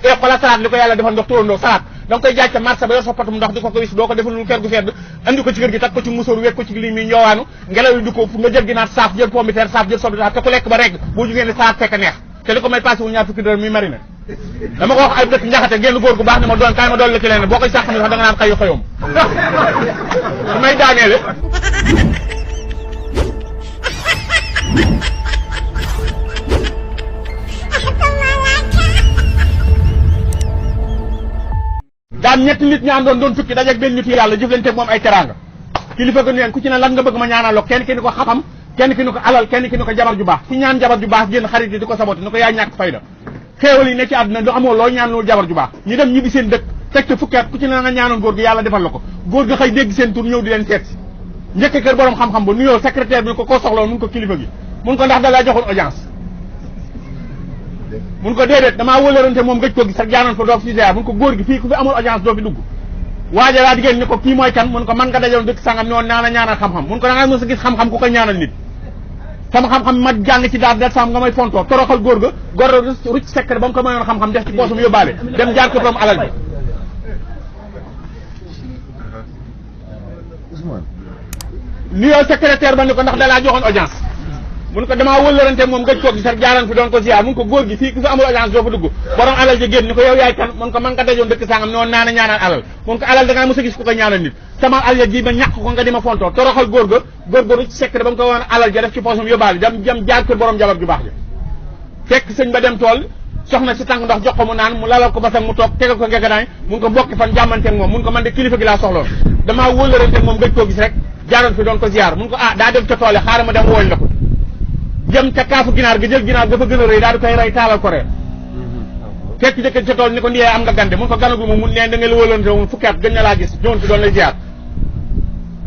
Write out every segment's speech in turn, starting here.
xoolal salaat li ko yàlla defal ndox turandoo salaat da nga koy jaay ca marché ba yor sa potum ndox di ko wis doo ko defal lu kër gu sedd andi ko ci kër gi tag ko ci musóor wekk ko ci lii mi njoowaanu ngelaw li du ko nga jël ginaar saaf jël pomme de terre saaf jël soble saaf te ku lekk ba rek boo jugee ne salaat fekk neex te li ko may passé wu ñaar fukki dërëm mi marine dama ko wax ay dëkk njaxate génn góor gu baax ne ma doon kaay ma doon la ci leneen boo koy sàq mi sax da nga naan xëyu xëyoom su may daaneele daan ñetti nit ñu àndoon doon tukki dajeeg benn nit yàlla jëflante moom ay teraanga kilifa gën leen ku ci ne lan nga bëgg ma ñaanaloo kenn ki ni ko xam-xam kenn ki ni ko alal kenn ki ni ko jabar ju baax ku ñaan jabar ju baax génn xarit yi di ko saboté ni ko yaa ñàkk fayda xéewal yi ne ci àdduna du amoo loo ñaan lu jabar ju baax ñu dem ñibbi seen dëkk teg te fukki at ku ci ne nga ñaanoon góor gi yàlla defal la ko góor ga xëy dégg seen tur ñëw di leen seet si njëkk kër borom xam-xam ba nuyoo secrétaire bi ko koo soxla woon mun ko kilifa gi mun ko ndax da laa joxoon audience mun ko déedéet damaa wëlërante moom gëj ko gis rek jaanoon fa doog si ziar mun ko góor gi fii ku fi amul audience doo fi dugg waaja laa diggéen ni ko kii mooy kan mun ko man nga dajoon dëkk sangam ñoo naana ñaanal xam-xam mun ko da nga mës a gis xam-xam ku ko ñaanal nit sama xam-xam ma jàng ci daal det sam nga may fontoo toroxal góor ga góor rucc secret ba mu ko mayoon xam-xam def ci poosum yóbbaale dem jaar ko borom alal bi nuyoo secrétaire ba ni ko ndax da laa joxoon audience mun ko damaa wëlërante moom gëj ko gis rek jaaran fi doon ko ziar mun ko góor gi fii ku fi amul audience doo fa dugg borom alal ji génn ni ko yow yaay kan mun ko man nga dajoon dëkk sangam noonu naana ñaanal alal mun ko alal da ngaa mos a gis ku ko ñaanal nit sama alal ji ba ñàkk ko nga di ma fontoo toroxal góor ga ci secret ba mu ko woon alal ja def ci poosum yóbbaale dem jaar kër borom jabar ju baax ja fekk sëñ ba dem tool soxna si tàng ndox jox ko mu naan mu lalal ko basang mu toog tegal ko ngeganaay mun ko mbokki fan jàmmanteeg moom mun ko man de kilifa gi laa soxloon damaa wëlërante moom gëj koo gis rek jaaroon fi doon ko ziar mun ko daa dem ca toole xaaral ma dem wooñ la ko jëm ca kaafu ginaar ga jël ginaar ga fa gën a rëy daal di koy rey taalal ko reer fekk jëkkër ca tool ni ko ndiyee am nga gande mun ko ganagul moom mun neen da nga la wëlante moom fukki at gën na laa gis ñëwoon fi doon lay ziar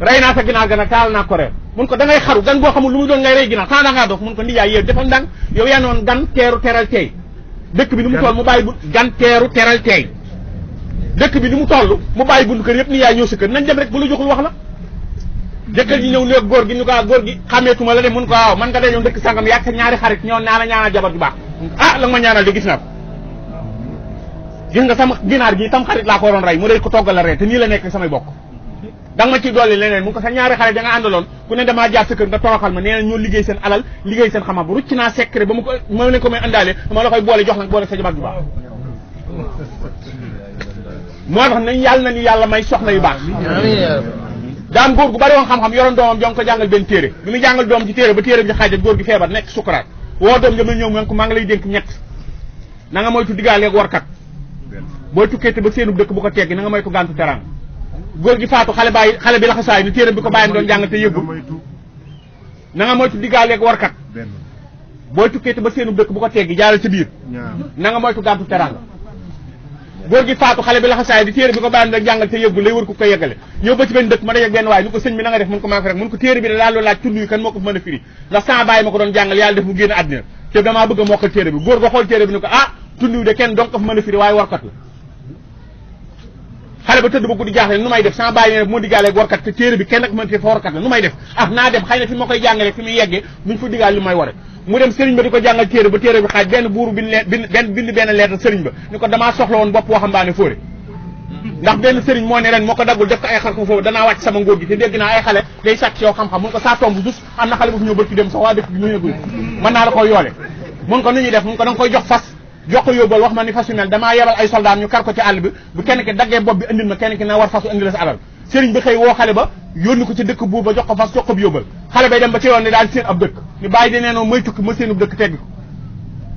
rey naa sa ginaar ga nag taal naa ko reer mun ko da ngay xaru gan boo xamul lu mu doon ngay rey ginaar xanaa da ngaa dof mun ko ndiyaay yow defal ndànk yow yaa noon gan teeru teral teey dëkk bi ni mu toll mu bàyyi bu gan teeru teral teey dëkk bi ni mu toll mu bàyyi buntu kër yëpp ni yaay ñëw sa kër nañ dem rek bu la joxul wax la jëkkër ji ñëw néeg góor gi ñu ko góor gi xàmmeetuma la de mun ko waaw man nga dajoon dëkk sangam yàgg sa ñaari xarit ñoo naa la ñaanal jabar ju baax la nga ma ñaanal de gis naa ko gis nga sama ginaar gi tam xarit laa ko waroon rey mu rey ko toggal la ree te nii la nekk samay bokk da nga ma ciy dolli leneen mun ko sa ñaari xarit da nga àndaloon ku ne damaa jaar sa kër nga toroxal ma nee na ñoo liggéey seen alal liggéey seen xam-xam bu rucc naa secret ba ma leen ko may àndaale dama la koy boole jox nag boole sa jabar ju baax moo tax nañ yàlla na ni yàlla may soxna yu baax daan góor gu bari woon xam-xam yoroon doomam jong ko jàngal benn téere bi mu jàngal doom ci téere ba téere bi ci xaajat góor gi feebar nekk sukuraat woo doom ja ma ñëw nga ko maa ngi lay dénk ñett na nga moytu diggaaleeg warkat booy tukkeete ba seenub dëkk bu ko teggi na nga moytu gàntu teraan góor gi faatu xale bi laxasaay ni téere bi ko bàyyam doon jàng te yëggul na nga moytu diggaaleeg warkat booy tukkeete ba seenub dëkk bu ko teggi jaaral ci biir na nga moytu gàntu teraan góor gi faatu xale bi laxasaay di téere bi ko bàyyam doon jàngal te yëggul lay wër ku ko yeggale ñëw ba ci benn dëkk ma dajeeg benn waay ni ko sëñ bi na nga def mun ko maa ko rek mun ko téere bi da daal loolu laaj tund yi kan moo ko mën a firi ndax sama bàyyi ma ko doon jàngal yàlla def mu génn àddina te damaa bëgg a mokkal téere bi góor ga xool téere bi ni ko tund yi de kenn donc ko fa mën a firi waaye warkat la xale ba tëdd ba guddi jaaxle nu may def sama bàyyi ne moo diggaaleeg warkat te téere bi kenn ak mën te fa warkat la nu may def naa dem xëy na fi ma koy jàngale fi muy yeggee buñ fa diggaal li may ware mu dem sëriñ ba di ko jàngal téere ba téere bi xaaj benn buuru bind benn lettre sëriñ ba ni ko damaa soxla woon bopp waxambaane fóore ndax benn sëriñ moo ne ren moo ko daggul def ko ay xar ko foofu danaa wàcc sama ngóor gi te dégg naa ay xale day sàcc yow xam-xam mun ko saa tomb jus am na xale bu fi ñëw bërki dem sax waa dëkk bi ñu yëgul mën naa la koy yoole mun ko nu ñuy def mun ko da nga koy jox fas jox ko yóbbal wax ma ni fas yu mel damaa yebal ay soldat ñu kar ko ci àll bi bu kenn ki daggee bopp bi indil ma kenn ki na war fasu indi la sa alal sëriñ bi xëy woo xale ba yónni ko ci dëkk buur ba jox ko fas jox ko bi yóbbal xale bay dem ba ci yoon ne daal seen ab dëkk ni bàyyi di nee noonu may tukki ma seenub dëkk tegg ko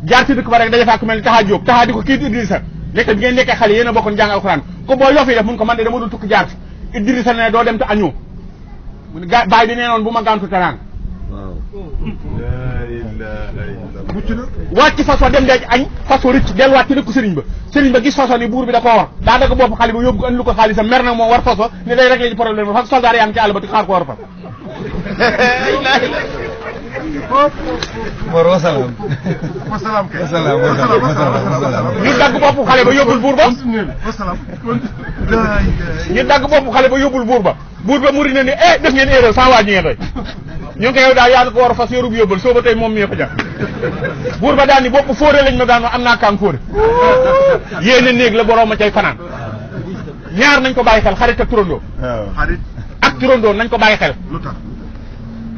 jaar ci dëkk ba rek daja faa ku mel ni taxaa jóob taxaa di ko kii Idrissa nekk bi ngeen nekkee xale yéen a bokkoon jàng alxuraan ko boo loo fi def mun ko man de dama dul tukki jaar ci Idrissa ne doo dem te añoo mu ne bàyyi di nee noonu bu ma gàntu teraan wàcc façon dem dee añ façon rëcc delluwaat ci dëkku sëriñ ba gis façon ni buur bi da koo war daa dagg bopp xale ba yóbbu ko andi lu ko xaalisam mer nag moom war façon ni day réglé ci problème ba fa soldat yaa ngi ci àll ba di xaar ko war fa Mor wasalaam. wasalaam kay wasalaam wasalaam. ñu dagg bopp xale ba yóbbul buur ba. wasalaam. ñu dagg bopp xale ba yóbbul buur ba. buur ba muri na ni def ngeen erreur sans waa ji ngeen doy. ñu ngi ko yow daal yaa ngi ko war a fas yorub yóbbal soo ba tey moom mi ko jar. buur ba daan ni bopp fóore lañ ma daan wax am naa kaam fóore yéene néeg la borom ma cay fanaan ñaar nañ ko bàyyi xel xarit ak turandoo xarit ak turandoo nañ ko bàyyi xel lu tax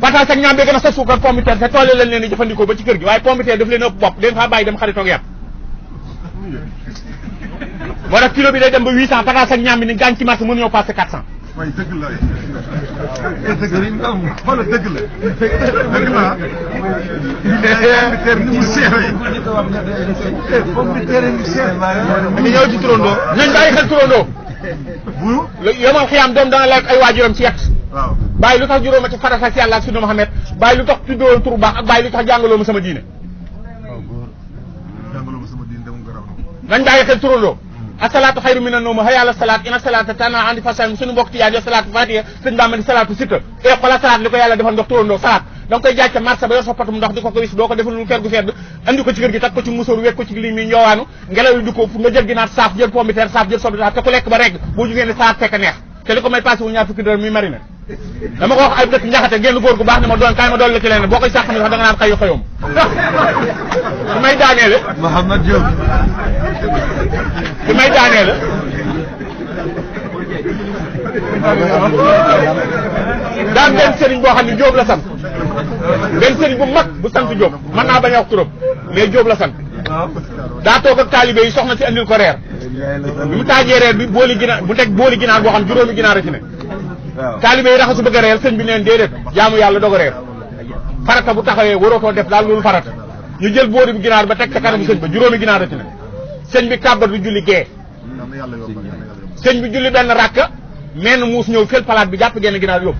pataas ak ñaam bee gën a sa suukar pomme de terre te toole lañ leen di jëfandikoo ba ci kër gi waaye pomme de terre daf leen ëpp bopp den faa bàyyi dem xarit ak yàpp moo tax kilo bi day dem ba 800 pataas ak ñaam bi ni gaañ ci marché mënu ñoo passé 400 waaye dëgg la dëgg la xoolal dëgg la dëgg la ni mu seeree pomme de terre ni seer dañu ñëw ci turandoo nañ bàyyi xel turandoo bu yomal xiyaam doom dana lekk ay waajuram ci yett waaw bàyyi lu tax juróoma ci farata ci yàlla ak sunna Muhammad bàyyi lu tax tuddoo turu baax ak bàyyi lu tax jàngaloo ma sama diine jàngaloo ma sama diine dem garaw nañ bàyyi xel turandoo asalaatu xayru mina nawm hayya ala salaat ina salaata tana andi fasal suñu mbokk tiyaan yo salaatu fatiha sëñ Bamba di salaatu sitta e xoolal salaat li ko yàlla defal ndox turandoo salaat da nga koy jaaj ca marché ba yor sa potum ndox di ko wis doo ko defal lu kër gu sedd andi ko ci kër gi takk ko ci musóor wekk ko ci lii mi njoowaanu ngelaw li du ko nga jël ginaar saaf jël pomme de terre saaf jël soble te ku lekk ba regg boo jugee ne salaat fekk neex te li ko may passé wu ñaar fukki dërëm muy marine dama ko wax ay dëkk njaxate génn góor gu baax ne ma doon kaay ma doon la ci leneen boo koy sàq mi sax da nga naan xayu xayoom su may daaneele Mouhamed Diop su may daaneele daan benn sëriñ boo xam ne Jóob la sant benn sëriñ bu mag bu sant Jóob mën naa bañ a wax turam mais Jóob la sant daa toog ak taalibe yi soxna si andil ko reer bi mu taajee reer bi booli ginaar bu teg booli ginaar boo xam juróomi ginaar a ci ne taalibe yi raxasu bëgg a reer sëñ bi neen déedéet jaamu yàlla doog a reer farata bu taxawee warootoo def daal loolu farata ñu jël booli bi ginaar ba teg sa kanamu sëñ ba juróomi ginaar a ci ne sëñ bi kàbbar bi julli gee sëñ bi julli benn rakka menn muus ñëw fel palaat bi jàpp genn ginaar yóbbu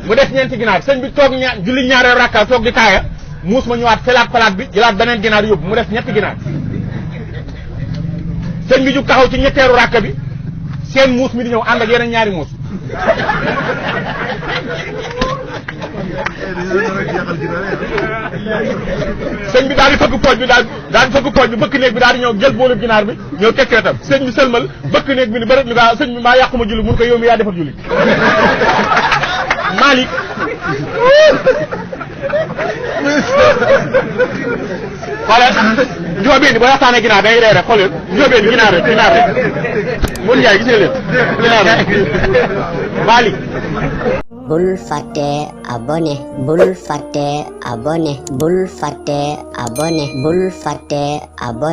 mu def ñeenti ginaar sëñ bi toog julli ñaareel rakka toog di taaya muus ma ñëwaat felaat palaat bi jëlaat beneen ginaar yóbbu mu def ñetti ginaar sëñ bi jug taxaw ci ñetteeru rakka bi seen muus mi di ñëw ànd ak yeneen ñaari muus sëñ bi daal di fëgg pooj bi daal di fëgg pooj bi bëkk néeg bi daal di ñëw jël boolu ginaar bi ñëw tekkee tam sëñ bi sëlmal bëkk néeg bi ni bërëb ni gaa sëñ bi maa yàquma julli mun ko yow mi yaa defar julli Malick xoolal njóobeen boo waxtaanee ginaar day ree rek xoolal njóobeen ginaar rek mun njaay gis nga leen ginaar rek Malick bul fàtte abonné bul fàtte abonné bul fàtte abonné bul fàtte abonné